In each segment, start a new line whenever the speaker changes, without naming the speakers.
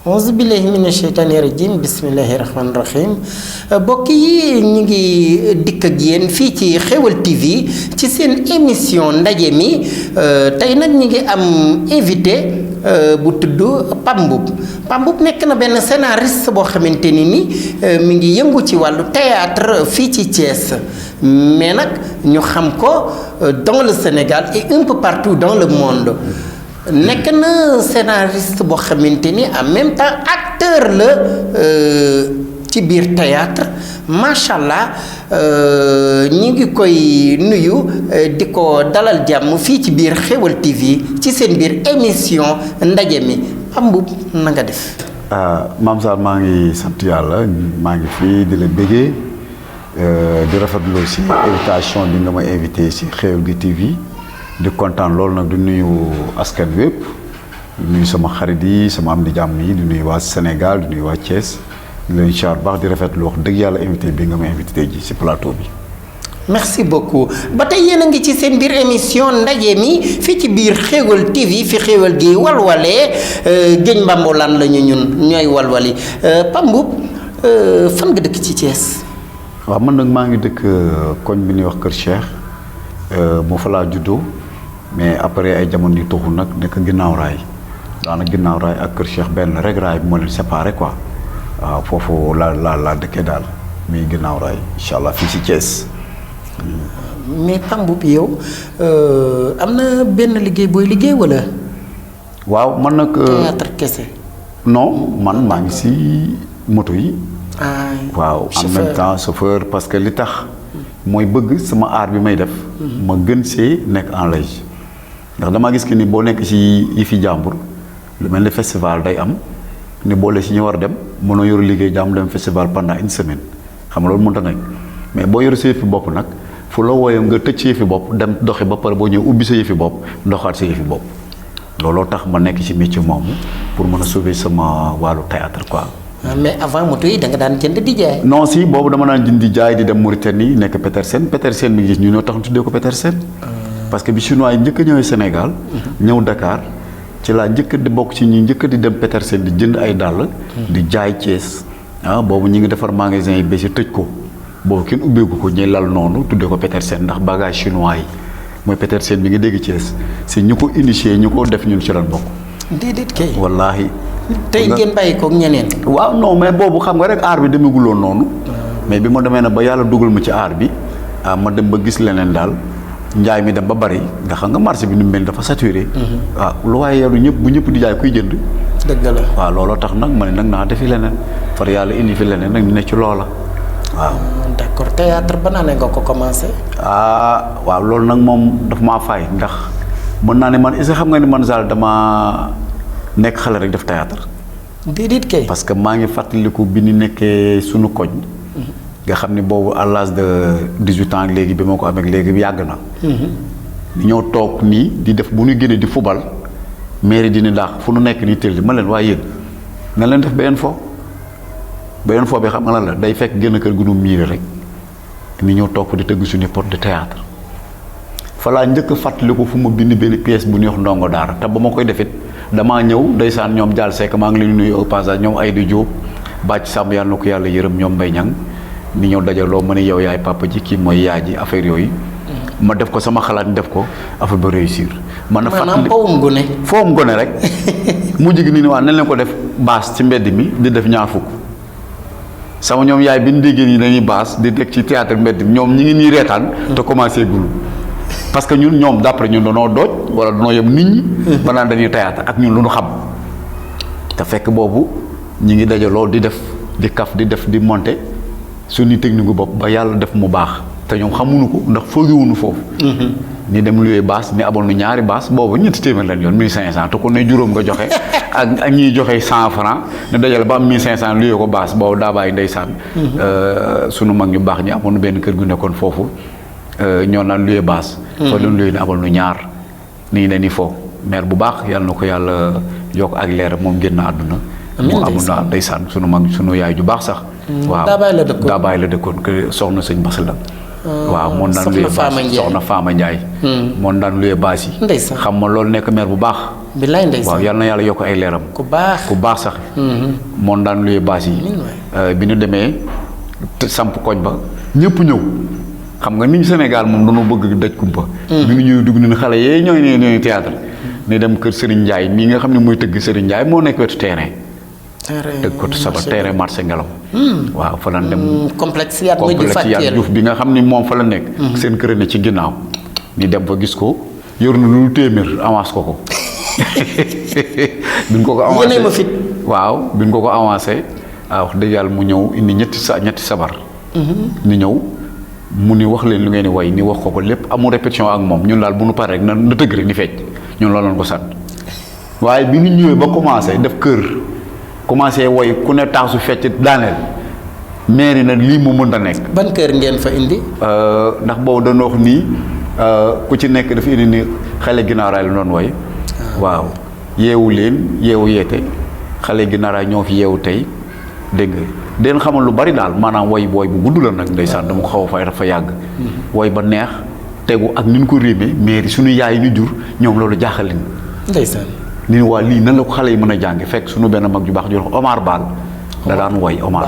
auzu billahi mina sheytaani rajim bismillahi rahmaani rahim mbokk yi ñu ngi dikk ak yéen fii ci Xéweul TV ci seen émission ndaje mi tey nag ñu ngi am invité bu tudd Pape Mboup nekk na benn scénariste boo xamante ni mi ngi yëngu ci wàllu théâtre fii ci Thiès mais nag ñu xam ko dans le Sénégal et un peu partout dans le monde. nekk na scénariste boo xamante ni en même temps acteur la ci biir théâtre macha allah ñi ngi koy nuyu di ko dalal jàmm fii ci biir Xéweul TV ci seen biir émission ndaje mi Pape Mboup na nga def.
Mame Sarr maa ngi sant yàlla maa ngi fii di la bëggee di rafetlu aussi invitation bi nga ma invité ci Xéweul gi TV. di kontaan loolu nag di nuyu askan wépp di nuyu sama xarit yi sama am di jàmm yi di nuyu waa Sénégal di nuyu waa Thiès di leen incha allah baax di rafetlu wax dëgg yàlla invité bi nga ma invité tey ji ci plateau bi.
merci beaucoup ba tey yéen a ngi ci seen biir émission ndaje mi fii ci biir Xéweul TV fi Xéweul gi walwalee géej mbambolaan la ñu ñun ñooy walwali Pape Mboup fan nga dëkk ci Thiès.
waaw man nag maa ngi dëkk koñ bi ñuy wax Kër Cheikh moo fa laa juddoo. mais après ay jamono yu tuxu nag nekk ginnaaw raay daanaka ginnaaw raay ak Kër Cheikh benn rek raay bi moo leen séparé quoi waaw foofu laa dëkkee daal muy ginnaaw raay incha allah fii ci Thiès.
mais Pape Mboup yow am na benn liggéey booy liggéey wala.
waaw man nag.
théâtre kese.
non man maa ngi si moto yi. waaw en
chauffeur.
même temps chauffeur parce que li tax mooy bëgg sama art bi may def. ma gën see nekk en léger. ndax damaa gis que ni boo nekk ci yi fi jàmbur lu mel ni festival day am ni boole ci ñu war a dem mënoo yor liggéey jàmm dem festival pendant une semaine xam nga loolu mënta nekk mais boo yor sa yëfi bopp nag fu la wooyee nga tëj sa yëfi bopp dem doxi ba pare boo ñëw ubbi sa yëfi bopp doxaat sa yëfi bopp looloo tax ma nekk ci métier moomu pour mën a sauver sama wàllu théâtre quoi.
mais avant moto yi da nga daan jënd di jaay.
non si boobu dama daan jënd di jaay di dem Mauritanie nekk Petersen bi gis ñu ñoo tax ñu tuddee ko Petersen. parce que bi chinois yi njëkk a ñëwee Sénégal. ñëw Dakar ci laa njëkk di bokk ci ñi njëkk di dem Petersen di jënd ay dàll. di jaay Thiès. boobu ñi ngi defar magasin yi ba si tëj ko boobu kenn ubbeeku ko ñuy lal noonu tuddee ko Petersen ndax bagage chinois yi mooy Petersen bi nga dégg Thiès si ñu ko initié ñu ko def ñun ci lan bokk.
déedéet kay.
wallaahi.
tey ngeen bàyyi koog ñeneen.
waaw non mais boobu xam nga rek aar bi demeeguloon noonu. mais bi ma demee na ba yàlla dugal ma ci aar bi ma dem ba gis leneen daal. njaay mi dem ba bari nga xam nga marché bi ni mu mel dafa saturé. waaw lu waaye yoru ñëpp bu ñëpp di jaay kuy jënd.
dëgg la
waaw looloo tax nag ma ne nag naa defi leneen far yàlla indi fi leneen nag ñu ne ci loola waaw.
d'accord théâtre ba naa ne nga ko commencé.
waaw loolu nag moom daf maa fay ndax mën naa ne man est-ce que xam nga ni man Zal dama nekk xale rek def théâtre.
déedéet kay.
parce que maa ngi fàttaliku bi ñu nekkee sunu koñ. nga xam ni boobu à l'âge de 18 ans léegi bi ma ko amee léegi yàgg na. ni ñoo toog nii di def bu ñu génnee di fubal mairie di ni daax fu nu nekk nii tëll ma leen waaye yéen na leen def beneen fo bi xam nga lan la day fekk génn kër gu nu miire rek ni ñoo toog di tëgg suñu porte de théâtre fa laa njëkk a fàttaliku fu ma bind benn pièce bu ñuy wax ndongo daara te ba ma koy defit damaa ñëw ndeysaan ñoom Jaal Seck maa ngi leen nuyu au passage ñoom Aydi Diop bàcc sàmm yàlla na ko yàlla yërëm ñoom Mbay Ñang ni ñëw dajaloo ma ne yow yaay papa ji kii mooy yaay ji affaire yooyu. ma def ko sama xalaat def ko affaire ba réussir. man na fàttali foom gone rek. mujj gi nii waa nañ leen ko def baas ci mbedd mi di def ñaar fukk. sama ñoom yaay bi ñu déggee nii dañuy baas di teg ci théâtre mbedd mi ñoom ñi ngi nii reetaan. te commencé gulu parce que ñun ñoom d'après ñun danoo dooj wala danoo yem nit ñi. ba naan dañuy théâtre ak ñun lu ñu xam. te fekk boobu ñi ngi dajaloo di def di kaf di def di monter. suñu technique bopp ba yàlla def mu baax te ñoom xamuñu ko ndax foogewuñu foofu. ni dem luwee baas ni abal nu ñaari baas boobu ñetti téeméer lañ yoon 1500 te ku ne juróom nga joxe ak ñiy joxe 100 francs ne dajale ba am 1500 luwee ko baas boobu daa bàyyi ndeysaan. sunu mag ñu baax ñi amoon na benn kër gu nekkoon foofu ñoo naan luwee baas. fa doon luwee ni abal nu ñaar nii ne ni foofu maire bu baax yàlla na ko yàlla yokk ak leer moom génn àdduna. amiin amul na ndeysaan sunu mag sunu yaay ju baax sax. waaw daa bàyyi la dëkkoon que soxna sëñ Bas la. waaw moom daan luyee baas soxna Faama Ndiaye. moom daan luyee baas yi. xam ma loolu nekk maire bu baax
billaay ndeysaan
waaw yal na yàlla yokk ay leeram.
ku baax
sax. moom daan luy baas yi. bi ñu demee samp koñ ba ñëpp ñëw. xam nga nit ñi Sénégal moom dañoo bëgg daj kumpa. bi ñu ñëw dugg nañu xale yee ñooy théâtre ni dem kër Serigne Ndiaye mii nga xam ne mooy tëgg Serigne Ndiaye moo nekk wetu terrain. tëgg ko sabar terrain marché ngelaw. waaw fa la dem.
complexe Yat
Diouf bi nga xam ni moom fa la nekk. seen kër ne ci ginnaaw. ni dem fa gis ko yor na lu téeméer avance ko. biñ ko avancé
yéenay ma fit.
waaw biñ ko avancé wax dëgg yàlla mu ñëw indi ñetti sabar. ni ñëw. mu ni wax leen lu ngeen di way ni wax ko lépp amul répétition ak moom ñun daal bu nu paree rek na tëgg rek di fecc ñun loolu lañ ko sant waaye bi ñu ñëwee ba commencé def kër commencé way ku ne taasu fecc daaneel mairie na lii mu mën a nekk.
ban kër ngeen fa indi.
ndax boobu dañoo wax nii ku ci nekk dafa indi ni xale ginnaaraay la doon way. waaw yeewu leen yeewu yeete xale ginnaaraay ñoo fi yeewu tey dégg nga den xamal lu bari daal maanaam woy booy bu gudd la nag ndeysaan dama ko xaw a fay dafa yàgg. woy ba neex tegu ak ni ñu ko réemee mais suñu yaay yi ñu jur ñoom loolu jaaxal leen.
ndeysaan.
ni waa lii nan la ko xale yi mën a jànge fekk suñu benn mag ju baax ju wax Omar Baal. da daan woy Omar.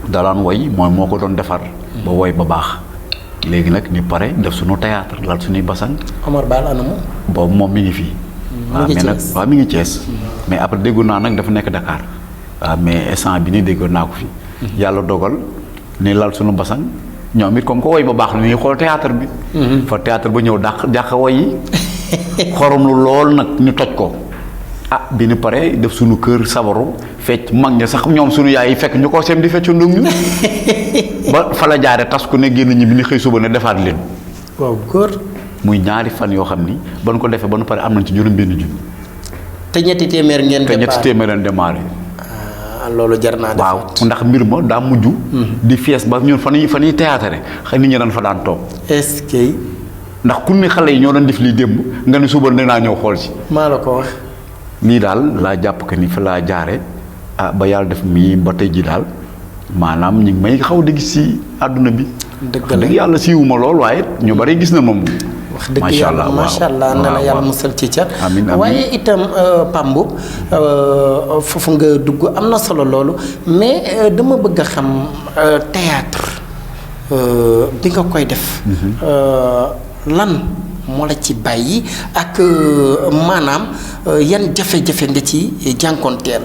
da daan woy mooy moo ko doon defar. ba woy ba baax. léegi nag ni pare def suñu théâtre lal suñuy basang.
Omar Baal ana moom.
boobu moom mi ngi fii.
mi ngi
nag waaw mi ngi Thiès. mais après déggu naa nag dafa nekk Dakar. waaw mais instant bi nii déggoon naa ko fi. yàlla dogal ni lal suñu basang ñoom it comme ko woy ba baax na ñuy xool théâtre bi. fa théâtre ba ñëw dàq woy yi. xorom lu lool nag ñu toj ko. bi ñu pare def suñu kër sabaru fecc mag ña sax ñoom suñu yaay yi fekk ñu ko seem di fecc ndum ñu. ba fa la jaare tas ku ne génn ñi bi ñu xëy suba ne defaat leen.
waaw góor.
muy ñaari fan yoo xam ni ba ñu ko defee ba nu pare am nañ ci juróom-benn junni.
te ñetti téeméer ngeen.
démarré.
loolu jar naa def.
waaw ndax mbir ma daa mujj. di fees ba ñun fan yi théâtre xëy nit ñi dañ fa daan toog.
est-ce que.
ndax ku ne xale yi ñoo doon def lii démb nga ne suba dinaa ñëw xool si.
maa la ko wax.
lii daal laa jàpp que ni fa laa jaare ba yàlla def mii ba tey ji daal maanaam ñu ngi may xaw di gis si àdduna bi. dëgg yàlla siiwuma lool waaye ñu bari gis na moom.
wax dëgg yàlla macha allah na la yàlla musal ci cat.
amiin
waaye itam Pambou foofu nga dugg am na solo loolu mais dama bëgg a xam théâtre bi nga koy def. lan moo la ci bàyyi ak maanaam yan jafe-jafe nga ci jànkoonteel.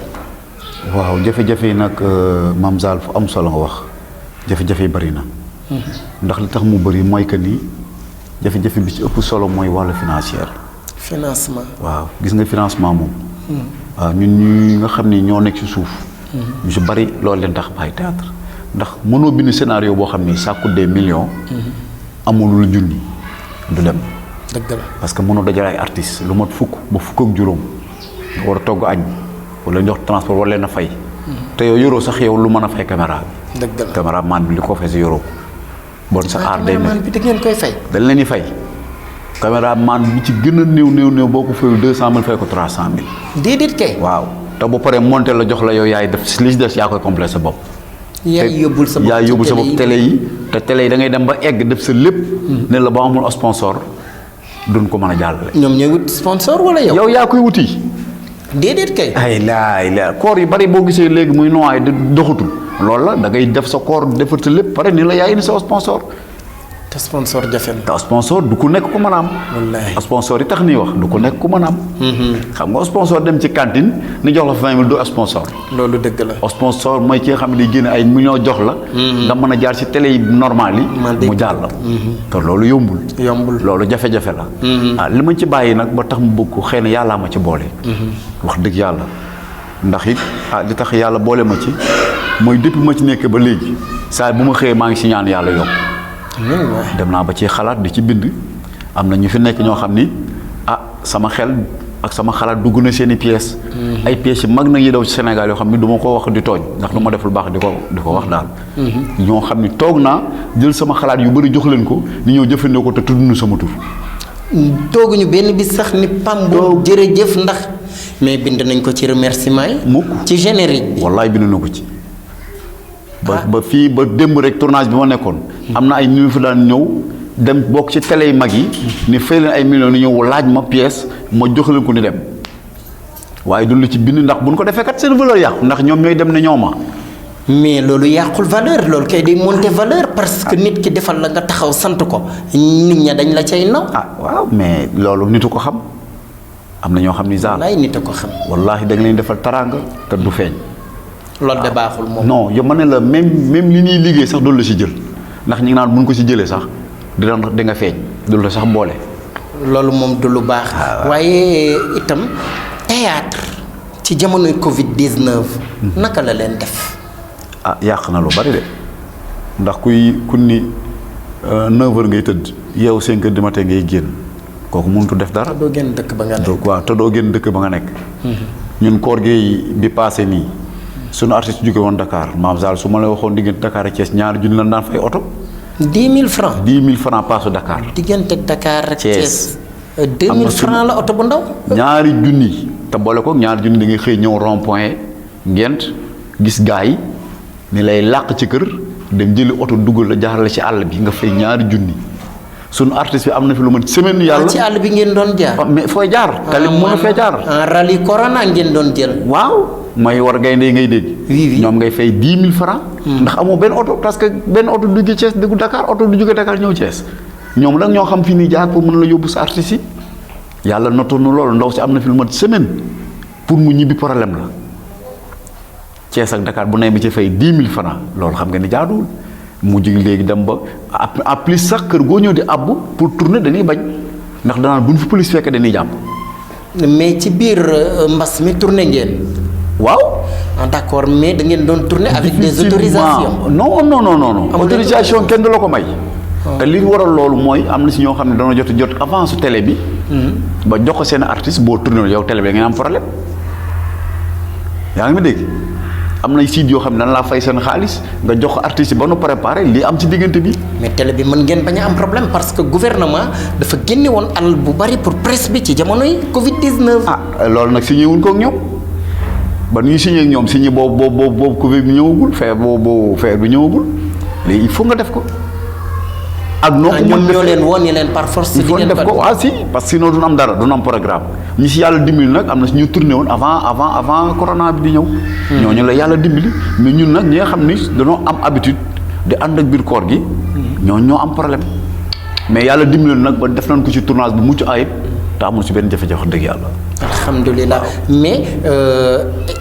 waaw jafe-jafe yi nag Mame Zal fu am solo nga wax jafe-jafe yi bari na. ndax li tax mu bari mooy que ni jafe-jafe bi ci ëpp solo mooy wàllu financement. waaw gis nga financement moom. waaw ñun ñi nga xam ni ñoo nekk ci suuf. ñu si bari loolu leen tax bàyyi théâtre ndax mënoo bind scénario boo xam ni ça coûte des millions. amul lu junni du dem.
dëgg la
parce que mënoo dajale ay artistes lu mat fukk ba fukk ak juróom nga war a togg añ wala jox transport war leen a fay. te yow yoroo sax yow lu mën a fay caméra bi.
dëgg la
caméraman bi li ko fay si yoroo. bon sa aar day
caméraman bi da ngeen koy fay.
dañ leen di fay. caméraman bi ci gën a néew boo ko fayul 200 000 fay ko 300 000.
déedéet kay.
waaw te bu paree monté la jox la yow yaay def li ci des yaa koy complété sa bopp.
yaay yóbbul sa bopp
télé yi te télé yi da ngay dem ba egg def sa lépp. ne la ba amul sponsor duñ ko mën a jàllale.
ñoom ñooy wut sponsor wala yow.
yow yaa koy wuti.
déedéet kay.
ay laay koor yu bari boo gisee léegi muy noyyi doxatul. loolu la da ngay def sa koor defar sa lépp pare ni la yaay indi sa sponsor.
te sponsor jafe na.
te sponsor du ku nekk ku mën a am.
wallaahi
sponsor yi tax nii wax du ku nekk ku mën a am. xam nga sponsor dem ci cantine ni jox la 20 000 du sponsor.
loolu dëgg la.
sponsor mooy ki nga xam ne day génne ay millions jox la. nga mën a jaar ci télé yi normal yi. mu jàll la. te loolu yombul. loolu jafe-jafe la. li ma ci bàyyi nag ba tax mu bëgg ko xëy na yàllaa ma ci boole. wax dëgg yàlla ndax it li tax yàlla boole ma ci mooy depuis ma ci nekk ba léegi saa bu ma xëyee maa ngi si ñaan yàlla yokk. dem naa ba ci xalaat di ci bind am na ñu fi nekk ñoo xam ni sama xel ak sama xalaat dugg na seen i pièces. ay pièces yi mag na yi daw ci Sénégal yoo xam ni du ma ko wax di tooñ ndax lu ma def lu baax di ko wax daal. ñoo xam ni toog naa jël sama xalaat yu bëri jox leen ko ni ñëw jëfandikoo ko te tudd na sama tur.
tooguñu benn bis sax ni Pambou jërëjëf ndax mais bind nañ ko ci remerciement yi.
mukk
ci générique bi.
wallaay bind na ko ci. ba fii ba démb rek tournage bi ma nekkoon. am na ay ñu fi daan ñëw dem bokk ci télé yi mag yi ni fay leen ay millions ni ñëw laaj ma pièce ma jox leen ko ni dem waaye duñ la ci bind ndax buñ ko defee kat seen valeur yàqu ndax ñoom ñooy dem ne ñooma
mais loolu yàqul valeur loolu kay day monter valeur parce que nit ki defal la nga taxaw sant ko nit ña dañ la cay naw.
waaw mais loolu nitu ko xam am na ñoo xam ni zaal.
wallaay nit a ko xam.
wallaahi da nga leen defal taraanga te du feeñ.
loolu de baaxul moom.
non yow ma ne la même li ñuy liggéey sax doolu la si jël ndax ñi ngi naan buñ ko si jëlee sax di nga feeñ du la sax boole.
loolu moom du lu baax. waaye itam théâtre ci jamonoy Covid 19. naka la leen def.
yàq na lu bari de ndax ku ni 9h ngay tëdd yow 5h du matin ngay génn kooku mënutu def dara.
te doo génn dëkk ba nga nekk.
waaw te doo génn dëkk ba nga nekk. ñun koor gi bi passé nii sunu artiste jóge woon Dakar maam Zal su ma la waxoon diggante Dakar ak Thiès ñaari junni lan daan fay oto.
10 000 francs.
10 000 francs paasu Dakar.
diggante Dakar ak Thiès. 2 000 francs la oto bu ndaw.
ñaari junni te boole ko ñaari junni da ngay xëy ñëw rond point ngent gis gaa yi ni lay làq ci kër dem jëli oto dugal la jaarale ci àll bi nga fay ñaari junni sunu artiste bi am na fi lu ma semaine yàlla.
ci àll bi ngeen doon jaar.
mais fooy jaar. tali mën a fee jaar.
rallye corona ngeen doon jël.
waaw mooy war gaynde ngay dégg.
oui
ñoom ngay fay 10 000 francs. ndax amoo benn oto parce que benn oto du jóge Thiès dugg Dakar oto du jóge Dakar ñëw Thiès ñoom nag ñoo xam fi ni jaar pour mën la yóbbu sa artiste yi yàlla notoon na loolu ndaw si am na fi lu mat semaine pour mu ñibbi problème la. Thiès ak Dakar bu ne bi ci fay 10 000 francs loolu xam nga ni jaaduwul mu jig léegi dem ba en plus sax kër goo ñëw di àbb pour tourner dañuy bañ ndax danaan bu ñu fi police fekkee dañuy jàpp.
mais ci biir mbas mi tourné ngeen.
waaw.
d'accord mais da ngeen doon tourner avec des autorisations.
non autorisation kenn du la ko may. te li waral loolu mooy am na si ñoo xam ne dañoo jot avance su télé bi. ba jox ko seen artiste boo tourné yow télé bi da ngeen am problème yaa ngi ma dégg. am na sites yoo xam ne dañ laa fay seen xaalis nga jox ko artiste ba nu préparé lii am ci diggante bi.
mais télé bi mën ngeen bañ a am problème parce que gouvernement dafa génne woon alal bu bari pour presse bi ci jamonoy Covid 19.
loolu nag signé wuñ ko ak ñoom ba ñuy signé ak ñoom signé boobu Covid bi ñëwagul feer bi ñëwagul léegi il faut nga def ko. ak noo ko mën
ñoo leen woon ni leen par force.
il faut def ko si parce que sinon du am dara du am programme ñi si yàlla dimbali nag am na si ñu tourné woon avant corona bi di ñëw. ñooñu la yàlla dimbali mais ñun nag ñi nga xam ni dañoo am habitude di ànd ak biir koor gi. ñoo am problème mais yàlla dimbali nag ba def nañ ko ci tournage bu mucc ayib te amul si benn jafe-jafe wax dëgg yàlla.
alhamdulilah mais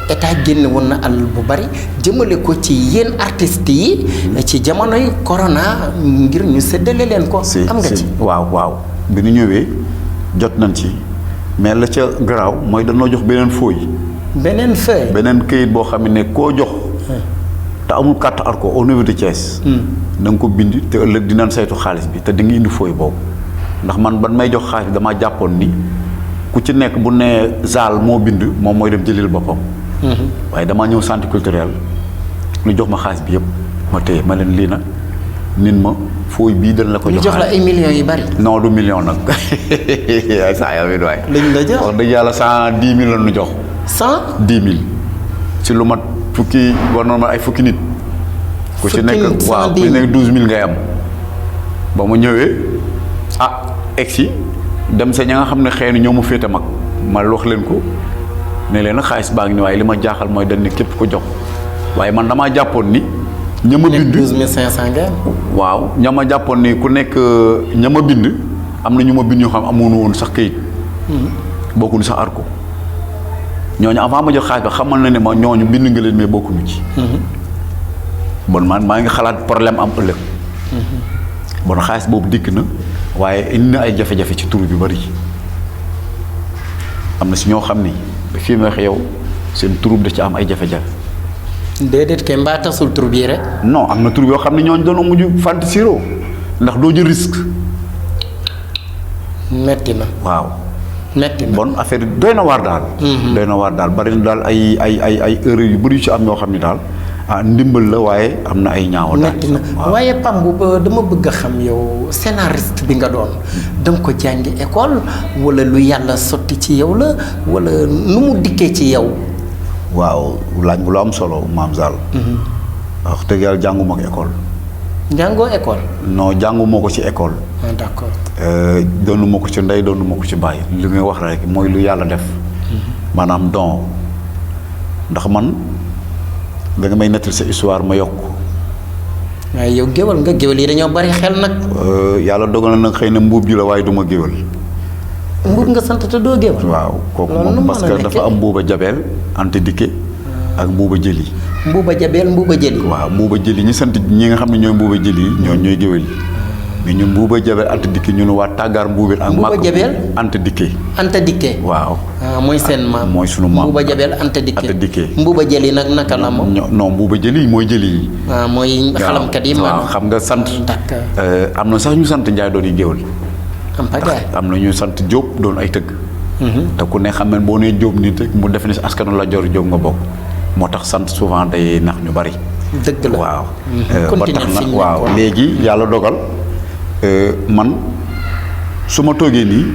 état génn woon na alal bu bari jëmale ko ci yéen artistes yi. ci jamonoy corona ngir ñu séddale leen ko. am nga ci
waaw bi ñu ñëwee jot nañ ci mais la ca garaaw mooy dañoo jox beneen feuille. beneen këyit boo xam ne koo jox. te amul carte ARCO au niveau de Thiès. da nga ko bind te ëllëg dinañ saytu xaalis bi te di nga indi feuille boobu ndax man ban may jox xaalis bi damaa jàppoon ni. ku ci nekk bu nee Zal moo bind moom mooy dem jëlil boppam. waaye damaa ñëw centre culturel ñu jox ma xaalis bi yëpp ma téye ma leen lii nag nit ma fooy bii dañ la ko jox.
ñu jox la ay millions yu bari.
non du million nag saa yow it waay.
lañ la jox
wax dëgg yàlla 110 000 la ñu jox.
110
000 si lu mat fukki war na ma ay fukki nit. ku ci nekk waaw ku ci nekk 12 000 ngay am. ba mu ñëwee egsi dem sa ña nga xam ne xëy na ñoo ma féete mag ma wax leen ko ne leen xaalis baa ngi ni waaye li ma jaaxal mooy dañ ne képp ko jox waaye man damaa jàppoon ni. ña ma bind
12500 nga.
waaw ña ma jàppoon ni ku nekk ña ma bind am na ñu ma bind ñoo xam amoon woon sax këyit. bokkuñu sax ARCO ñooñu avant ma jox xaalis ba xamal na ne ma ñooñu bind nga leen mais bokkuñu ci. bon man maa ngi xalaat problème am ëllëg. bon xaalis boobu dikk na. waaye indi na ay jafe-jafe ci tur bi bari am na si ñoo xam ni ba fii ma wax yow seen tur da ci am ay jafe-jafe.
déedéet kay mbaa tasul tur bii rek.
non am na tur yoo xam ne ñooñu doon mujj fantasiro ndax doo jël risque.
metti na.
waaw.
metti na
bon affaire yi doy na waar daal. doy na waar daal bari na daal ay erreur yu bari yu ci am yoo xam ni daal. ndimbal la waaye am na ay ñaaw daal.
metti na waaye Pam ba dama bëgg a xam yow scénariste bi nga doon da nga ko jàngi école wala lu yàlla sotti ci yow la wala nu mu dikkee ci yow.
waaw laaj bu lu am solo maam Zal. wax dëgg yàlla jànguma ko école
jàngoo école.
non jànguma ko ci école.
ah d'accord.
doonuma ko ci ndey doonuma ko ci bàyyi li ngay wax rek mooy lu yàlla def. maanaam don ndax man da nga may nettali sa histoire ma yokk.
waaye yow géwal nga géwal yi dañoo bari xel nag.
yàlla dogal na nag xëy na mbuub ji la waaye du ma géwal.
mbuub nga sant te doo géwal.
waaw kooku moom parce que dafa am mbuuba jabeel ante dikke ak mbuuba jëli.
mbuuba jabeel mbuuba jëli.
waaw mbuuba jëli ñi sant ñi nga xam ne ñooy mbuuba jëli ñooy géwal yi. mais ñun mbuuba jabeel ante dikke ñun waa tàggaar mbuubeel ak
mbuuba jabeel
ante dikke.
ante dikke.
waaw.
mooy seen maam.
mooy sunu maam
mbuuba jabeel ante dikke.
ante dikke.
mbuuba jëli nag naka la moom.
non mbuuba jëli mooy jëli yi.
mooy xalamkat yi
waaw xam nga sant. am na sax ñu sant Njaay doon yi géwal. am na ñu sant Jóob doon ay tëgg. te ku ne xam ne boo nee Jóob nii tëgg mu def ne si askanu la Joor Jóob nga bokk moo tax sant souvent day nax ñu bari.
dëgg la
waaw. ba tax na waaw léegi yàlla dogal man su ma toogee nii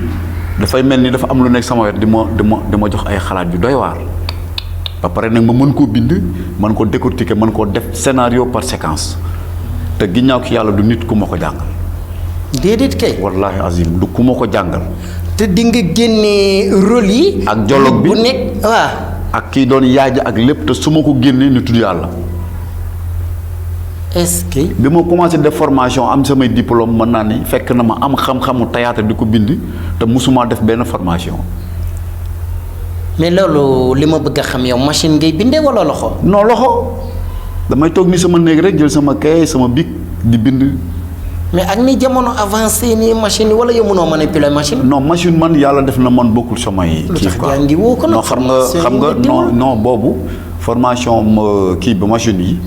dafay mel ni dafa am lu nekk sama wet di ma jox ay xalaat yu doy waar. ba pare nag ma mën koo bind mën koo décortiquer mën koo def scénario par séquence te ginnaaw ki yàlla du nit ku ma ko jàngal.
déedéet kay.
wallaahi azim du ku ma ko jàngal.
te di nga génne rôle yi.
ak dialogue bi
bu nekk waaw.
ak kii doon yaaja ak lépp te su ma ko génnee ni tudd yàlla.
est-ce que.
bi ma commencé def formation am samay diplôme mën naa ni fekk na ma am xam-xamu théâtre di ko bind te musuma def benn formation.
mais loolu li ma bëgg a xam yow machine ngay bindee wala loxo.
non loxo damay toog ni sama néeg rek jël sama kay sama bic di bind.
mais ak ni jamono avancé nii machine yi wala yow mënoo manipuler machine.
non machine man yàlla def na man bokkul samay. kii quoi
lu tax woo ko
non xam nga non boobu formation kii ba machine yi.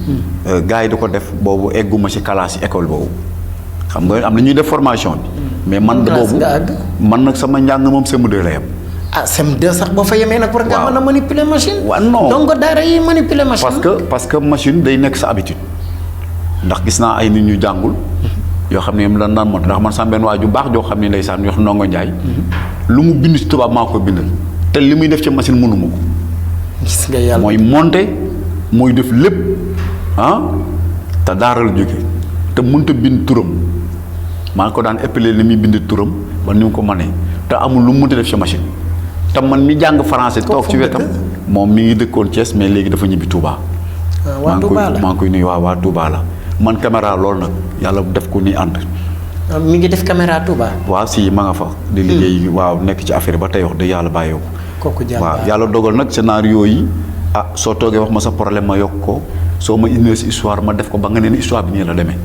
gars yi di ko def boobu egguma ci classe yi école boobu. xam nga am na ñuy def formation bi. mais man boobu man nag sama njàng moom CM2 la yem.
CM2 sax boo fa yemee nag. war nga mën a manipuler machine.
waaw non
donc daara yi manipuler machine.
parce que machine day nekk sa habitude. ndax gis naa ay nit ñu jàngul. yoo xam ne dañ naan mot ndax man sama benn waa ju baax joo xam ne ndeysaan ñu wax Ndongo Njaay lu mu bind ci tubaab maa ko bindal te li muy def ci machine mënuma ko.
gis nga yàlla
mooy monter mooy def lépp te daara la jóge te mënta bind turam maa ngi ko daan éppeler li muy bind turam ba ni mu ko mënee te amul lu mu mënta def ci machine te man mi jàng français toog ci wetam moom mi ngi dëkkoon Thiès mais léegi dafa ñibbi Touba.
waa Touba la
maa ngi koy nuyu waa Touba la. man caméra loolu nag yàlla def ko ni ànd.
mi ngi def caméra Touba.
waaw si ma nga fa. di liggéey waaw nekk ci affaire ba tey wax dëgg yàlla bàyyi ko.
kooku
waaw yàlla dogal nag scénario yi soo toogee wax ma sa problème ma yokk ko soo ma indee si histoire ma def ko ba nga ne histoire bi nii la demee.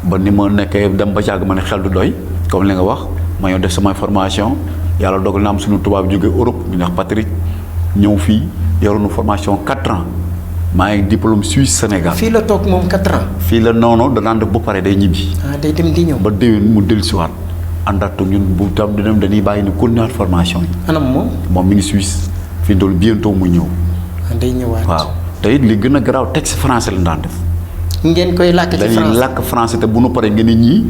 ba ni ma nekkee dem ba jàgg ma ne xel du doy comme li nga wax ma ñëw def samay formation yàlla dogal na am suñu tubaab jóge Europe ñu neex Patrick ñëw fii yoroonu formation 4 ans. maa ngi diplôme Suisse Sénégal.
fii la toog moom 4 ans.
fii la noonu danaan def ba pare day ñibbi.
day dem di ñëw.
ba déwén mu dellusiwaat àndaat ñun bu tam di dem dañuy bàyyi ni continuer formation yi.
anam moom.
moom mi ngi Suisse fii doon bientôt mu ñëw.
day ñëwaat
waaw te it li gën a garaaw texte français lañ daan def.
ngeen koy làkk ci français
dañuy làkk français te bu nu paree ngeen ne ñii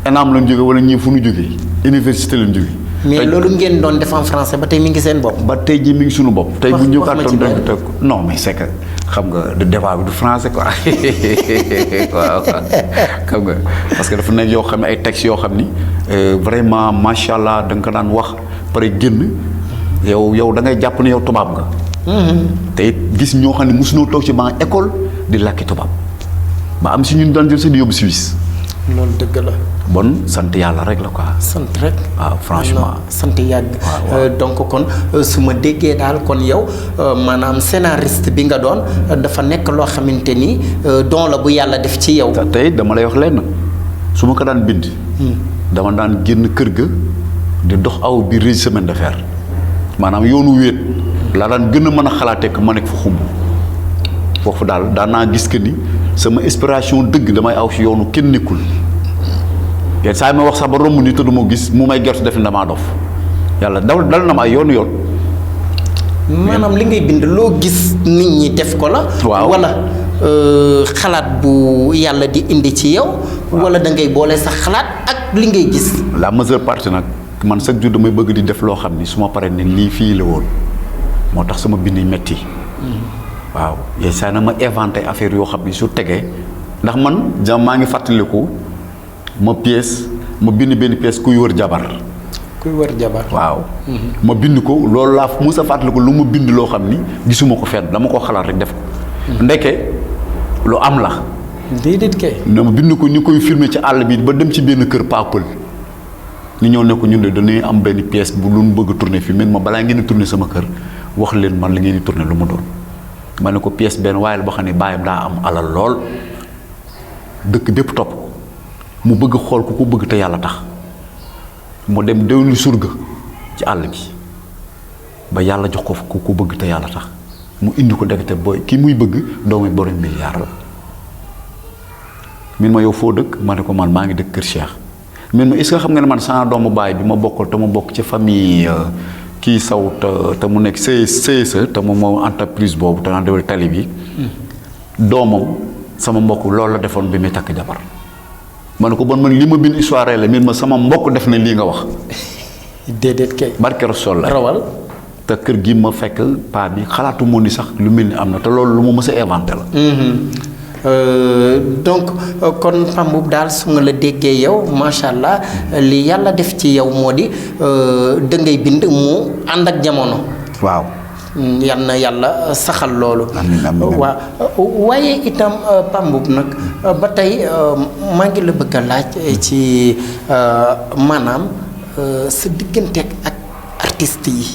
ENAM lañ jógee wala ñii fu nu jógee université lañ jógee.
mais loolu ngeen doon def en français ba tey mi ngi seen bopp.
ba tey jii mi ngi suñu bopp. tey bu ñu kàttan dañ teg non mais c'est que xam nga du débat bi du français quoi waaw xam nga parce que dafa nekk yoo xam ne ay textes yoo xam ni vraiment macha allah da nga ko daan wax pare génn yow da ngay jàpp ne yow tubaab nga. te it gis ñoo xam ne mosuñoo toog ci banc école di làkki tubaab ba am si ñun daan jël sax di yóbbu Suisse.
loolu dëgg la.
bon sant yàlla rek la quoi.
sant rek.
waaw franchement.
sant yàgg. donc kon su ma déggee daal kon yow maanaam scénariste bi nga doon dafa nekk loo xamante ni don la bu yàlla def ci yow.
tey dama lay wax lenn su ma ko daan bind. dama daan génn kër ga di dox aw bi régi semaine de fer maanaam yoonu wéet. laa daan gën a mën a xalaatee que ma nekk fa xumb foofu daal daan naa gis que ni sama inspiration dëgg damay aw si yoonu kenn nekkul. yenn saa yi ma wax sax ba romb ni te du ma gis mu may gerte def ni damaa dof yàlla dal na ma ay yoonu.
maanaam li ngay bind loo gis nit ñi def ko la.
waaw
wala xalaat bu yàlla di indi ci yow. wala da ngay boole sax xalaat ak li ngay gis.
la majeure partie nag man chaque jour damay bëgg di def loo xam ni su ma paree ne lii fii la woon moo tax sama bind metti waaw yenn saa yi nag ma inventé affaire yoo xam ni su tegee ndax man maa ngi fàttaliku ma bind benn pièce kuy wër jabar.
kuy wër jabar.
waaw. ma bind ko loolu laa mos a fàttaliku lu ma bind loo xam ni gisuma ko fenn dama ko xalaat rek def ko. ndeke lu am la.
déedéet kay.
ma bind ko ñu koy filmer ci àll bi ba dem ci benn kër paapal ni ñëw ne ko ñun de dañuy am benn pièce bu lu bëgg a tourner fii ma balaa ngeen di tourner sama kër wax leen man la ngeen di tourner lu mu doon. ma ne ko pièce benn waaye la boo xam ne baayam daa am alal lool dëkk bépp topp mu bëgg xool ku ko bëgg te yàlla tax mu dem déwlu surga ci àll bi ba yàlla jox ko ku ko bëgg te yàlla tax mu indi ko dekk te booy kii muy bëgg doomu borom milliard la. min ma yow foo dëkk ma ne ko man maa ngi dëkk Kër Cheikh min ma est-ce que xam nga ne man sama doomu baay bi ma bokkal te ma bokk ci famille kii saw te mu nekk CSE te moom moo entreprise boobu te naan dewal tali bi doomam sama mbokk loolu la defoon bi muy takk jabar ma ne ko bon man li ma bind histoire la min ma sama mbokk def na lii nga wax.
déedéet kay.
barke Rasuul la
rawal.
te kër gi ma fekk paa bi xalaatu moo ni sax lu mel ni am na te loolu lu ma mës a inventé la.
donc kon Pape Mboup daal su nga la déggee yow macha allah li yàlla def ci yow moo di da ngay bind mu ànd ak jamono.
waaw.
yal na yàlla saxal loolu.
amiin amiin
waaw waaye itam Pape Mboup nag ba tey maa ngi la bëgg a laaj ci maanaam sa diggante ak artistes yi.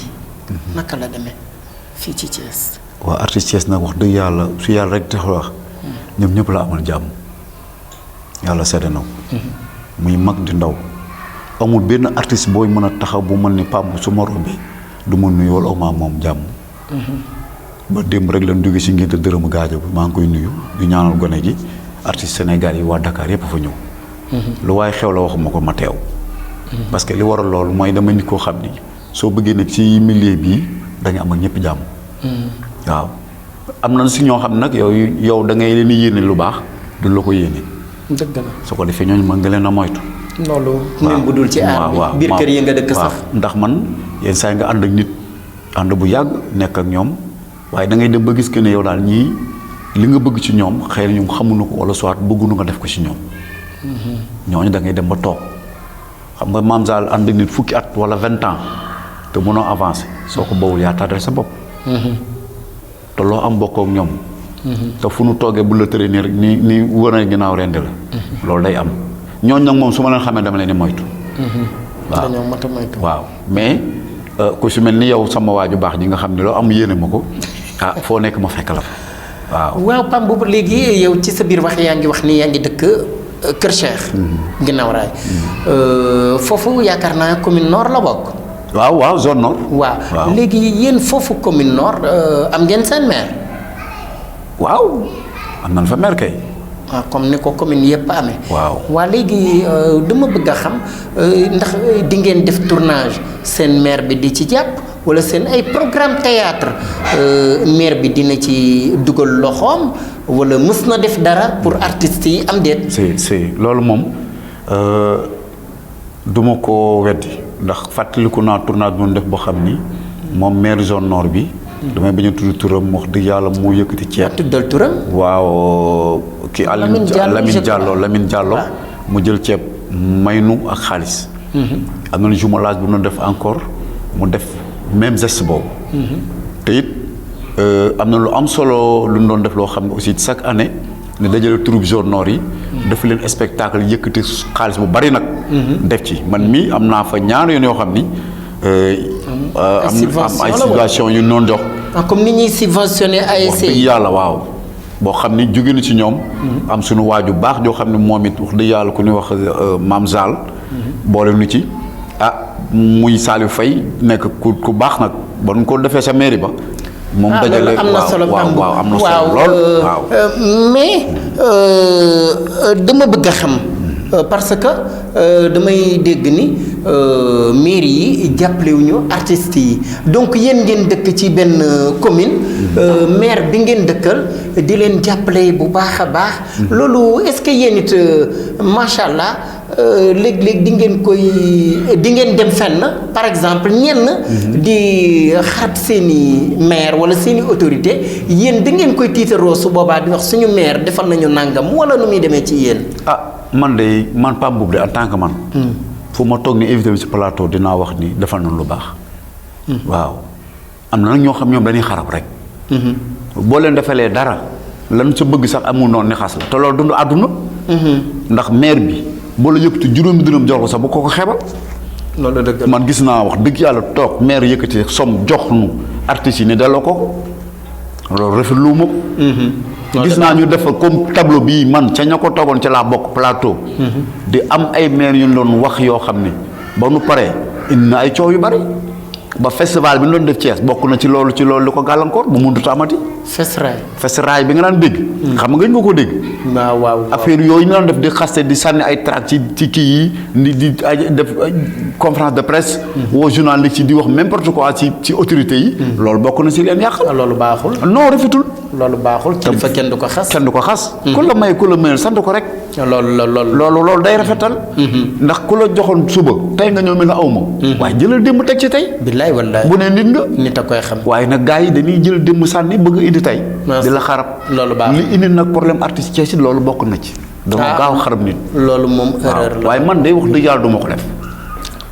naka la demee fii ci Thiès.
waaw artiste Thiès nag wax dëgg yàlla su yàlla rek tax wax ñoom ñëpp la amal jàmm yàlla seede na ko muy mag di ndaw amul benn artiste booy mën a taxaw bu mel ni Pape Mboup su ma rombee du ma nuyu wala ma moom jàmm. ba démb rek lañ jóge si ngénte dërëmu gaajo bi maa ngi koy nuyu di ñaanal gone gi artiste Sénégal yi waa Dakar yëpp fa ñëw. lu waaye xew la waxuma ko ma teew. parce que li waral loolu mooy dama nit koo xam ni soo bëggee nag ci milieu bii da nga am ak ñëpp jàmm. waaw am na si ñoo xam nag yow da ngay leen di yéene lu baax du la ko yéene.
dëgg la
su ko defee ñooñu mën nga leen a moytu.
loolu même bu dul ci aar bi biir kër yi nga dëkk sax.
ndax man yenn saa yi nga ànd ak nit ànd bu yàgg nekk ak ñoom waaye da ngay dem ba gis que ne yow daal ñii li nga bëgg ci ñoom xëy na ñoom xamuñu ko wala soit bëgguñu nga def ko ci ñoom. ñooñu da ngay dem ba toog xam nga maam Sall ànd ak nit fukki at wala 20 ans te mënoo avancé soo ko bawul yaa tardé sa bopp. te loo am bokkoo ak ñoom. te fu nu toogee bu la tëree nii rek ni wër na ginnaaw rendi la. loolu day am ñooñu nag moom su ma leen xamee dama leen di moytu. waaw
dañoo mat a moytu.
waaw mais ku si mel ni yow sama waaju baax ji nga xam ne loo am yéene ma ko foo nekk ma fekk la fa waaw.
waaw Pape Mboup léegi yow ci sa biir wax yaa ngi wax ni yaa ngi dëkk Kër Cheikh. ginnaaw raay foofu yaakaar naa commune nord la bokk.
waaw zone nord.
waaw léegi yéen foofu commune nord am ngeen seen maire.
waaw am nañ fa maire kay.
waaw comme ni ko commune yëpp amee.
waaw
waa léegi dama bëgg a xam ndax di ngeen def tournage seen maire bi di ci jàpp wala seen ay programme théâtre maire bi dina ci dugal loxoom wala mës na def dara pour artistes yi am déet.
si loolu moom duma ko weddi ndax fàttaliku naa tournage bu ñu def boo xam ni moom maire zone nord bi. damay bañ a tudd turam wax dëgg yàlla moo yëkkati ceeb.
tuddal turam.
waaw kii Lamine Diallo mu jël ceeb may nu ak xaalis. am na jumelage bu ñu def encore mu def même geste boobu. te it am na lu am solo lu ñu doon def loo xam ne aussi chaque année ne dajale troupe zone nord yi. def leen spectacle yëkkati xaalis bu bari nag. def ci man mii am naa fa ñaar yoon yoo xam ni. am ay subvention yu noonu jox.
comme ni ñuy subventionné ASC.
wax dëgg yàlla waaw boo xam ni jóge na ci ñoom. am suñu waaju baax joo xam ne moom it wax dëgg yàlla ku ñuy wax maam Zal. boole nu ci muy Saliou Faye nekk ku baax nag ba nu ko defee sa mairie ba. moom dajale
am na solo
waaw am na solo lool waaw.
mais dama bëgg a xam parce que damay dégg ni mairie yi jàppalewuñu artistes yi donc yéen ngeen dëkk ci benn commune maire bi ngeen dëkkal di leen jàppale bu baax a baax loolu est-ce que yéen it macha allah léeg-léeg di ngeen dem fenn par exemple ñenn di xarab seeni maire wala seeni autorité yéen da ngeen koy tiitaroo su boobaa di wax suñu maire defal nañu nàngam wala nu muy demee ci yéen.
man Pape Mboup de en tant que man. fu ma toog ni invité bi ci plateau dinaa wax ni defal nañu lu baax. waaw am na nag ñoo xam ñoom dañuy xarab rek. boo leen defalee dara lan sa bëgg sax amul noonu ni xas la te loolu dund àdduna. ndax maire bi. boo la yëkkati juróomi dërëm jox ko sax bu ko xebal.
loolu dëgg
man gis naa wax dëgg yàlla toog maire yëkkati somme jox nu artistes yi ne delloo ko loolu rafetlu ma ko. gis naa ñu def comme tableau bii man ca ña ko toogoon ca laa bokk plateau. di am ay maire yu doon wax yoo xam ne ba nu paree indi na ay coow yu bari ba festival bi ñu doon def Thiès bokk na ci loolu li ko gàllankoor bu mënut a amati. festival bi nga daan dégg. xam nga ko dégg.
waaw
affaire yooyu ñu doon def di xaste di sànni ay tract ci kii yi di def conférence de presse. woo journaliste yi di wax n'importe quoi ci autorité yi. loolu bokk na si leen yàq.
loolu baaxul.
non rafetul.
loolu baaxul kilifa kenn du ko xas.
ku la may ku la mayal sant ko rek. loolu day rafetal. ndax ku la joxoon suba tey nga ñëw mel na aw ma. waaye jëlal démb teg ci tey.
billaay wallaay
bu ne nit nga.
nit a koy xam.
waaye nag gars yi dañuy jël démb sànni bëgg a indi tey. di la xarab.
loolu baax
li indi nag problème artiste Thiès loolu bokk na ci. dama gaaw xarab nit.
loolu moom erreur la.
waaye man day wax dëgg yàlla du ma ko def.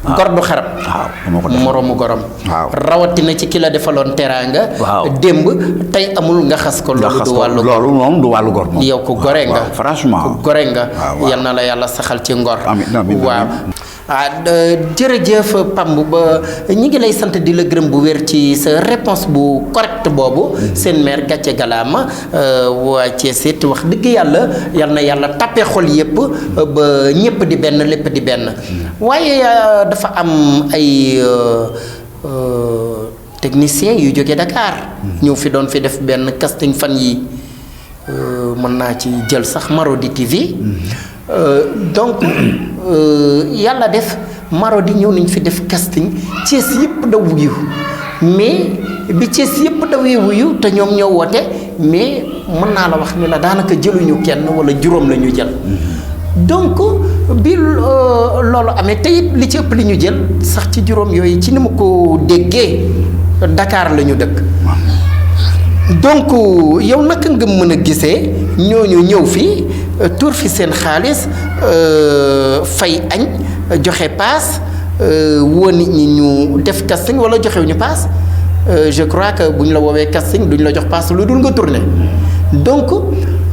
gor du xarab.
waaw dama ko def
moroomu gorom.
waaw
rawatina ci ki la defaloon teraanga.
waaw
démb tey amul nga xas ko. loolu du wàllu
loolu moom du wàllu gor moom.
yow ko gore nga.
franchement
ko gore nga. yal na la yàlla saxal ci ngor.
amiin
waaw. jërëjëf Pamb ba ñi ngi lay sant di la gërëm bu wér ci sa réponse bu correct boobu seen maire gàcce galaama waa Thiès it wax dëgg yàlla yal na yàlla tappe xol yëpp ba ñëpp di benn lépp di benn waaye dafa am ay technicien yu jóge Dakar ñëw fi doon fi def benn casting fan yi mën naa ci jël sax Marodi TV donc yàlla def Marodi ñëw nañ fi def casting Thiès yëpp da wuyu mais bi Thiès yëpp da wuyu te ñoom ñoo woote mais mën naa la wax ni la daanaka jëluñu kenn wala juróom la ñu jël donc bi loolu amee te it li ci ëpp li ñu jël sax ci juróom yooyu ci ni ma ko déggee Dakar la ñu dëkk donc yow naka nga mën a gisee ñooñu ñëw fi tuur fi seen xaalis fay añ joxe paas woo nit ñi ñu def casting wala joxewuñu paas je crois que bu ñu la woowee casting duñ la jox paas lu dul nga tourné donc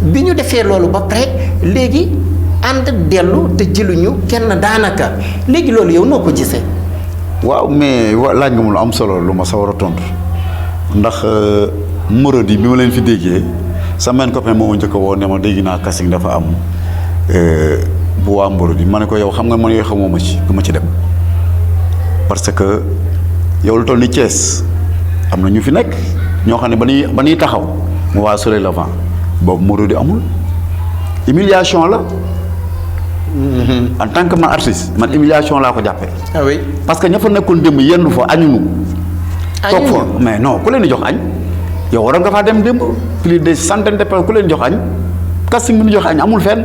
bi ñu defee loolu ba pare léegi ànd dellu te jëluñu kenn daanaka léegi loolu yow noo ko gisee.
waaw mais laaj nga mu lu am solo lu ma sawar a tontu ndax Marodi bi ma leen fi déggee sama benn copain moo ma njëkk a woo ne ma dégg naa casting dafa am bu waa Marodi ma ne ko yow xam nga man yooyu xamoo ma ci du ma ci dem parce que yow lu toll ni Thiès am na ñu fi nekk ñoo xam ne ba ñuy taxaw mu waa Soleil Levant boobu Marodi amul humiliation la. en tant que man artiste man humiliation laa ko jàppee.
ah oui
parce que ña fa nekkoon démb yenn fa añunu toog fa mais non ku leen di jox añ yow waroon nga faa dem démb plus de centaines de personnes ku leen jox añ casting bi ñu jox añ amul fenn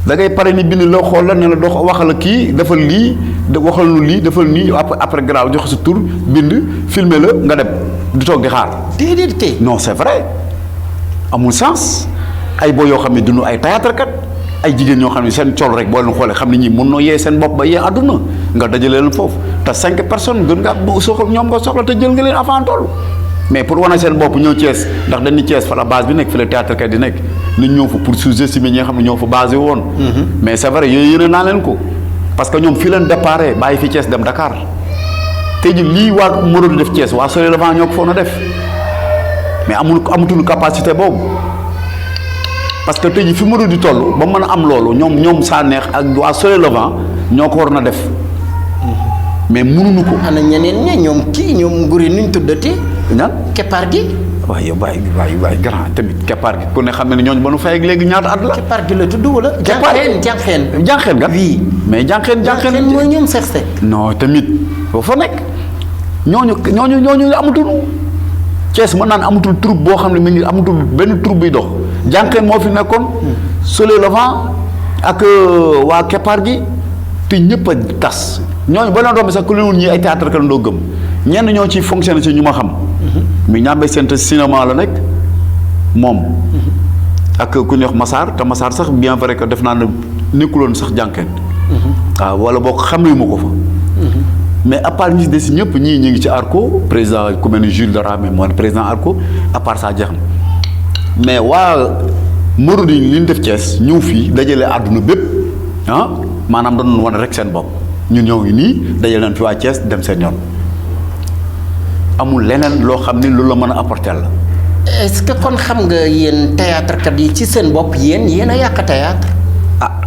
da ngay pare ni bind loo xool la ne la dox waxal kii defal lii waxal nu lii defal nii après garaaw jox sa tur bind filmer la nga dem di toog di xaar.
déedéet kay.
non c'est vrai amul sens ay boo yoo xam ne dunu ay théâtre kat ay jigéen ñoo xam ne seen col rek boo leen xoolee xam ne ñii mën noo yee seen bopp ba yee àdduna nga dajale leen foofu te 5 personnes gën nga soxla ñoom nga soxla te jël nga leen avant toll mais pour wane seen bopp ñëw Thiès ndax dañ ni Thiès fa la base bi nekk fi la théâtre kat di nekk nit ñëw fa pour sous-estimer ñi nga xam ne ñoo fa basé woon. mais c'est vrai yooyu yéene naa leen ko parce que ñoom fii leen déparé bàyyi fi Thiès dem Dakar tey ji lii waa Marodi def Thiès waa Soleil Levant ñoo ko foog na def mais amatuñu capacité boobu. parce que tey jii fi Marodi toll ba mën a am loolu ñoom Sanex ak waa Soleil Levant ñoo ko war na def mais mënuñu ko.
ana ñeneen ña ñoom kii ñoom nguri nuñ tuddati.
ñaan
keppaar gi.
waaye yow waay grand tamit keppaar gi ku ne xam ne ñooñu ba nu fay ak léegi ñaata at la.
keppaar gi la tudd wala. jànqeen
ga.
oui
mais jànqeen
mooy ñoom Seex Sekk.
non tamit boo fa nekk ñooñu amatul Thiès mën naan amatul troupe boo xam ne mi ngi amatul benn troupe buy dox jànqeen moo fi nekkoon. Soleil Levant ak waa keppaar gi te ñëpp a tas ñooñu ba leen romb sax ku leen woon ñii ay théâtre ka doo gëm ñenn ñoo ciy fonctionné ci ñu ma xam. mi ñàmbee seen cinéma la nekk moom. ak ku ñuy wax Massar te Massar sax bien vrai que def naa ne nekkuloon sax jànqeen. waaw wala boo ko xamee ma ko fa. mais à part ñi des ñëpp ñii ñu ngi ci ARCO président ku mel ni Jules Dramé mooy président ARCO à part ça jeex na mais waa Marodi li ñu def Thiès ñëw fii dajale àdduna bépp maanaam doon wane rek seen bopp ñun ñoo ngi nii dajale nañ fi waa Thiès dem seen yoon amul leneen loo xam ni loolu la mën a apporter la.
est-ce que kon xam nga yéen théâtre kat yi ci seen bopp yéen a yàq théâtre.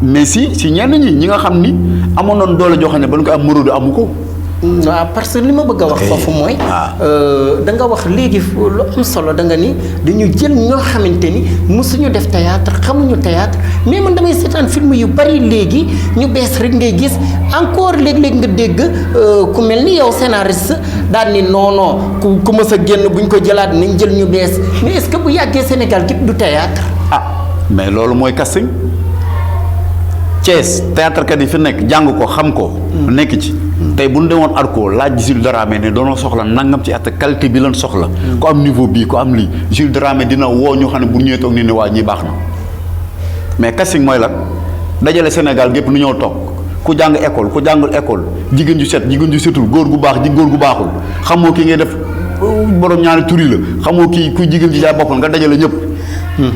mais si ñenn ñi nga xam ni amoon nañ doole joo xam ne ba ñu ko am Marodi amu ko.
waaw parce que li ma bëgg a wax foofu mooy. da nga wax léegi lu am solo da nga ni dañu jël ñoo xamante ni mosuñu def théâtre xamuñu théâtre mais man damay seetaan film yu bari léegi ñu bees rek ngay gis encore léeg-léeg nga dégg ku mel ni yow scénariste daal ni non ku mës a génn buñ ko jëlaat nañ jël ñu bees mais est-ce que bu yàggee Sénégal gépp du théâtre.
mais loolu mooy casting Thiès théâtre kat yi fi nekk jàng ko xam ko. nekk ci. tey bu ñu demoon ARCO laaj Jules Dramé ne doonoo soxla nangam ci at qualité bi lan soxla. ku am niveau bii ku am lii Jules Dramé dina woo ñu xam ne bu ñëwee toog ni ne waa ñi baax na mais casting mooy lan dajale Sénégal gépp nu ñëw toog ku jàng école ku jàngul école jigéen ju set jigéen ju setul góor gu baax góor gu baaxul xamoo kii ngay def borom ñaari turi la xamoo kii kuy jigéen ji jaay boppam nga dajale ñëpp.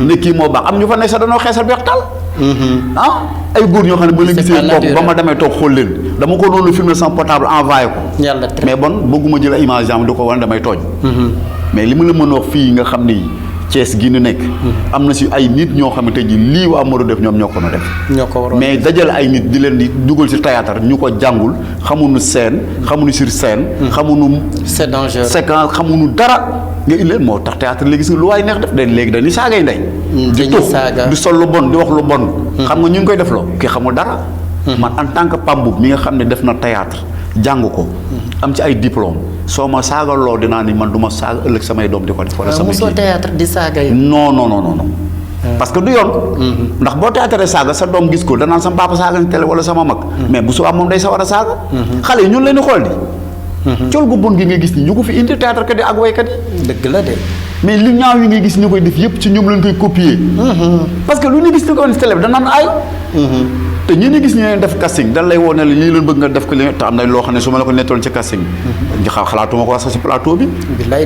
ne kii moo baax am ñu fa ne sax danoo xeesal beex taal. ay góor ñoo xam ne ba leen gisee kooku ba ma demee toog xool leen dama ko doon filmer sans portable envoyé ko.
yàlla
mais bon bëgguma jël ay image am di ko wane damay tooñ. mais li ma la mën a wax fii nga xam ni Thiès gi nu nekk. am na si ay nit ñoo xamante ji lii waa Marodi def ñoom ñoo ko def.
ñoo ko waroon
mais dajale ay nit di leen di dugal si théâtre ñu ko jàngul xamuñu scène xamuñu sur scène. xamuñu.
c'est dangereux
séquence xamuñu dara. nga indi leen moo tax théâtre léegi si lu waay neex def léegi dañuy saagay ndey. di tux di sol lu bon di wax lu bon. xam nga ñu ngi koy def loo kii xamul dara. man en tant que Pambou mi nga xam ne def na théâtre jàng ko. am ci ay diplôme soo ma saagaloo dinaa ni man du ma saaga ëllëg samay doom di ko def. wala samay
mosoo théâtre di saaga yi.
non. parce que du yoon. ndax boo théâtre saaga sa doom gis ko danaan sama papa saaga ni télé wala sama mag. mais bu subaa moom day sawar a saaga. xale yi ñun leen di xool di. col gu bon gi nga gis ni ñu ko fi indi théâtre kat yi ak waykat yi.
dëgg la de.
mais li ñaaw yi ngay gis ñu koy def yëpp ci ñoom lañ koy copier. parce que lu ñu gis ni ko woon si télé bi danaan aay. te ñi ni gis ñu leen def casting dan lay woo ne la lii leen bëgg nga def ko li te am na loo xam ne su ma la ko nettoon ci casting bi. xalaatuma ko wax sax si plateau bi.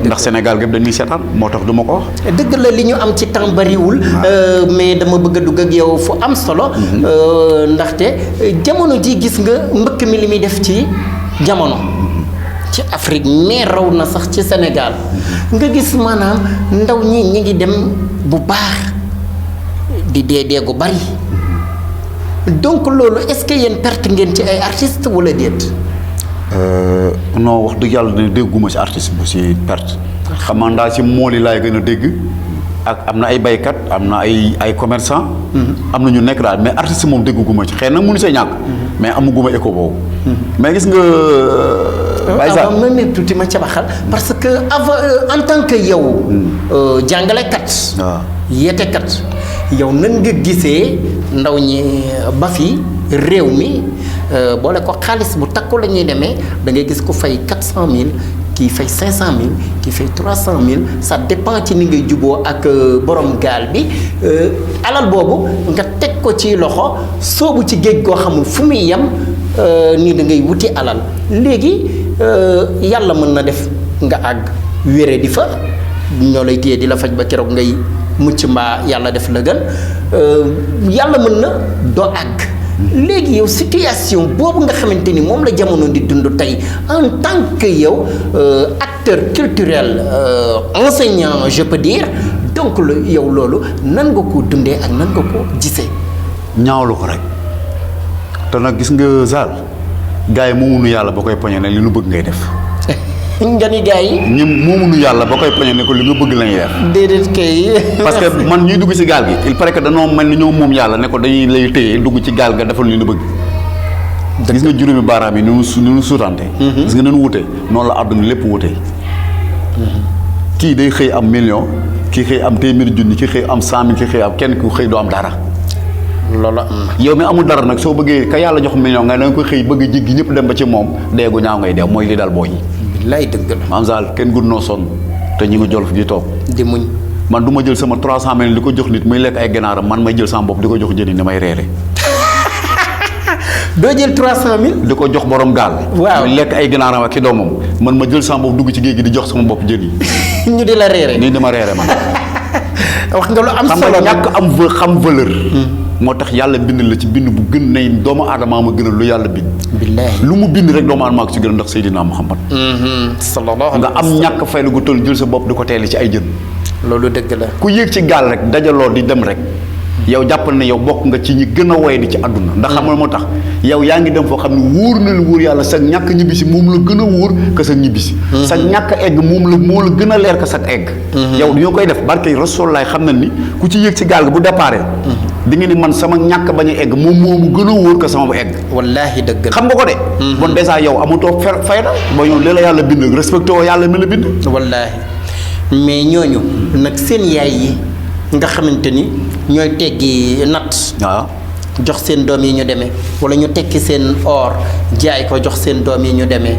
ndax Sénégal gépp dañuy seetaan moo tax du ma ko wax.
dëgg la li ñu am ci temps bariwul. mais dama bëgg a dugg ak yow fu am solo. ndaxte jamono ji gis nga mbëkk mi li muy def ci jamono. ci Afrique mais raw na sax ci Sénégal nga gis maanaam ndaw ñi ngi dem bu baax di dee gu bari donc loolu est-ce que yéen perte ngeen ci ay artistes wala déet.
non wax dëgg yàlla ne dégguma ci artiste bu ci perte xam naa daal ci mool yi laay gën a dégg ak am na ay baykat am na ay commerçant. am na ñu nekk daal mais artiste moom dégguma ci xëy na mënu see ñàkk. mais amuguma écho boobu. mais gis nga.
avant même tuuti ma cabaxal parce que avant en tant que yow. jàngalekat.
waaw
yeetekat yow nan nga gisee ndaw ñi ba fi réew mi boole ko xaalis bu takku la ñuy demee da ngay gis ku fay 400000 kii fay 500000 kii fay 300000 ça dépend ci ni ngay juboo ak borom gaal bi alal boobu nga teg ko ci loxo soobu ci géej goo xamul fu muy yem nii da ngay wuti alal léegi yàlla mën na def nga àgg wéré di fa ñoo lay téye di la faj ba keroog ngay mucc mbaa yàlla def la gën yàlla mën na doo àgg. léegi yow situation boobu nga xamante ni moom la jamono di dund tey en tant que yow acteur culturel enseignant je peux dire donc yow loolu nan nga ko dundee ak nan nga ko gisee.
ñaawlu ko rek te nag gis nga Zal gars yi mu munu yàlla ba koy poñe ne li nu bëgg ngay def
nga ni gars yi.
ñun moomuñu yàlla ba koy poñe ne ko li nga bëgg lañuy def.
déedéet kay.
parce que man ñuy dugg ci gaal gi il paraît que danoo mel ni ñoo moom yàlla ne ko dañuy lay téye dugg ci gaal ga defal li ñu bëgg. gis nga juróomi baaraam yi ni nu suutante. gis nga nañu wute noonu la àdduna lépp wute. kii day xëy am million kii xëy am téeméeri junni kii xëy am 100 000 kii xëy am kenn ku xëy doo am dara.
loolu am na.
yow mi amul dara nag soo bëggee ka yàlla jox million nga da nga koy xëy bëgg a jéggi ñëpp dem ba ci moom deegu ñaaw ngay deew mooy li dal booy yi.
billaay dëgg la.
maam Sall kenn gën noo sonn te ñi nga jolof gi toog.
di muñ.
man du ma jël sama 300 000 di ko jox nit muy lekk ay ganaaram man may jël sama bopp di ko jox jën yi ni may reere.
doo jël 300000.
di ko jox borom gaal.
waaw
muy lekk ay ganaaram ak ki doomam man ma jël sama bopp dugg ci géej gi di jox sama bopp jën yi.
ñu di la reere.
nii dama reere man.
wax nga lu am
xam
solo
nga ñàkk am xam valeur. moo tax yàlla bind la ci bind bu gën nay doomu aadama ma gënal lu yàlla bind.
billaahi.
lu mu bind rek doomu aadama ko ci gën ndax Seydina Muhammad.
sallallahu
nga am ñàkk faylu gu toll jël sa bopp di ko teeli ci ay jën.
loolu dëgg la.
ku yéeg ci gaal rek dajaloo di dem rek yow jàppal ne yow bokk nga ci ñi gën a woy di ci àdduna ndax xam nga moo tax yow yaa ngi dem foo xam ne wóor na lu wóor yàlla sa ñàkk ñibbisi moom la gën a wóor que sa ñibbisi. sa ñàkk egg moo la gën a leer que sa egg. yow ñoo koy def barke Rasulullah xam na ni ku ci yéeg ci gaal gi bu déparé di nga ni man sama ñàkk bañ a egg moom moomu gën a wóor que sama bu egg.
wallaahi dëgg la.
xam nga ko de. bon dèjà yow amatoo fayda ba yow li la yàlla bind respecté woo yàlla mi la bind.
wallaahi mais ñooñu nag seen yaay yi nga xamante ni ñooy teggi natt.
waaw
jox seen doom yi ñu demee wala ñu tekki seen or jaay ko jox seen doom yi ñu demee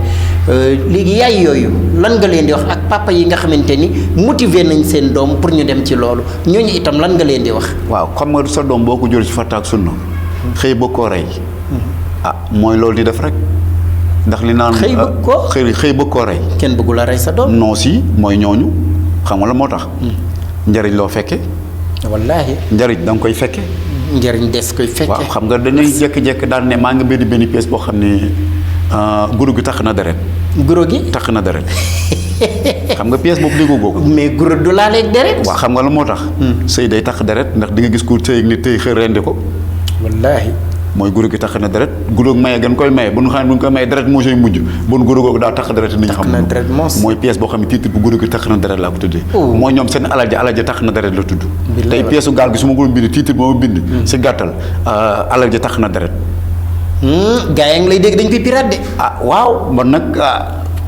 léegi yaay yooyu lan nga leen di wax ak papa yi nga xamante ni motiver nañ seen doom pour ñu dem ci loolu ñooñu itam lan nga leen di wax.
waaw xam nga sa doom boo ko jël ci farata ak sunna xëy ba koo rey. mooy loolu di def rek ndax li naan.
xëy bëgg ko
xëy ba koo rey.
kenn bëggu la rey sa doom.
non si mooy ñooñu xam nga la moo tax. njariñ loo fekke
wallaahi.
njariñ da nga koy fekke
njariñ des koy fekke.
waaw xam nga dañuy jékki-jékki daal ne maa ngi benn pièce boo xam ne guro gi tax na deret.
guro gi
tax na deret xam nga pièce boobu déggoo ko.
mais guro du laaleeg deret.
waaw xam nga la moo tax. sëy day tax deret ndax di nga gis ko sëy ak nit tey xëy rendi ko.
wallaahi.
mooy guro gi tax na deret guro maye gën koy maye bu ñu xam ne bu ñu koy maye deret moo sooy mujj bon guro googu daa tax deret nit ñi xam mooy pièce boo xam ne titre bu guro gi tax na deret laa ko tuddee mooy ñoom seen alal ja tax na deret la tudd tey pièce su gaal gi su ma ko bind titre moo bind si gàttal alal ja tax na deret
gaa yaa ngi lay dégg dañ koy pirate de.
waaw man nag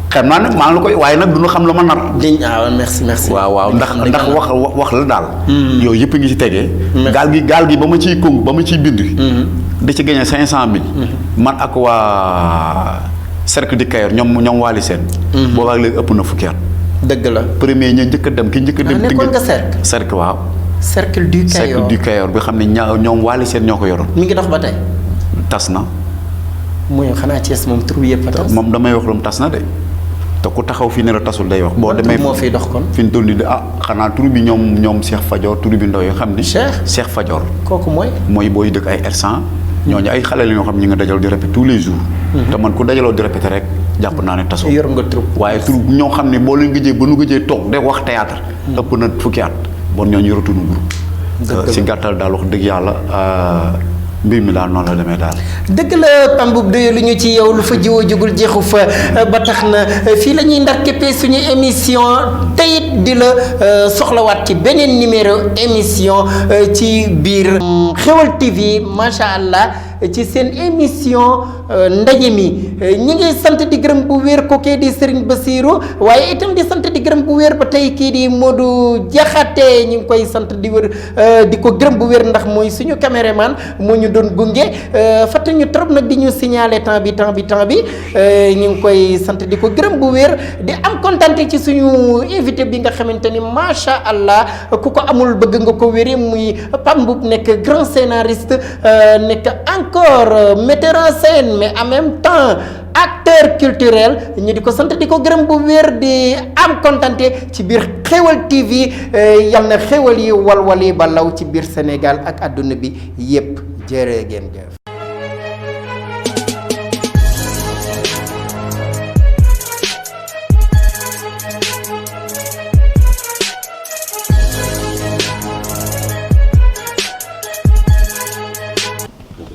xam naa ne maa ngi la koy waaye nag du ñu xam la ma nar.
merci.
waaw ndax wax la daal. yooyu yëpp ngi ci tegee. gaal gi ba ma ciy kong ba ma ciy bind. di ci gagné 500000. man ak waa cercle du Kayor ñoom Waly Sène. boobaa léegi ëpp na fukki at.
dëgg la.
premier ña njëkk a dem ki njëkk a dem.
nekkoon nga cercle.
cercle waaw.
cercle du Kayor
bi xam ne ñoom Waly Sène ñoo ko yoroon.
mi ngi dox ba tey.
tas na.
mooy xanaa Thiès moom tur bi yëpp a tas.
moom damay wax lu mu tas na de. te ku taxaw fii ne la tasul day wax. boo demee
moo fiy dox kon.
fi ñu toll nii de xanaa tur bi ñoom Cheikh Fadior tur bi ndaw yoo xam ni. Cheikh Fadior.
kooku
mooy booy dëkk ay R100. ñooñu ay xale la ñoo xam ne ñu nga dajaloo di répéter tous les jours. te man ku dajaloo di répéter rek jàpp naa ne tasul.
yor nga troupe.
waaye tur ñoo xam ne boo leen gëjee ba nu gëjee toog de wax théâtre. ëpp na fukki at bon ñooñu yoratuñu groupe. si gàttal daal wax dëgg yàlla. mbir mi daal noonu la demee daal.
dëgg la Pambou doyalu ñu ci yow lu fa jiwoo jugul jeexu fa ba tax na fii la ñuy ndar képpee suñu émission teyit di la soxlawaat ci beneen numéro émission ci biir Xeweul TV macha allah ci seen émission ndaje mi ñi ngi sant di gërëm bu wér ko kii di Serigne Bassirou waaye itam di sant di gërëm bu wér ba tey kii di Modou Diakhaté ñu ngi koy sant di wér di ko gërëm bu wér ndax mooy suñu caméraman moo ñu doon gunge fàtte ñu trop nag di ñu signaler temps bi ñu ngi koy sant di ko gërëm bu wér di am kontante ci suñu invité bi nga xamante ni macha allah ku ko amul bëgg nga ko wéri muy Pambou nekk grand scénariste nekk encore metteur en scène mais en même temps acteur culturel ñu di ko sant di ko gërëm bu wér di am kontante ci biir Xeweul TV yal na xéwal yi walwali ba law ci biir Sénégal ak àdduna bi yépp jërë ngeen jëf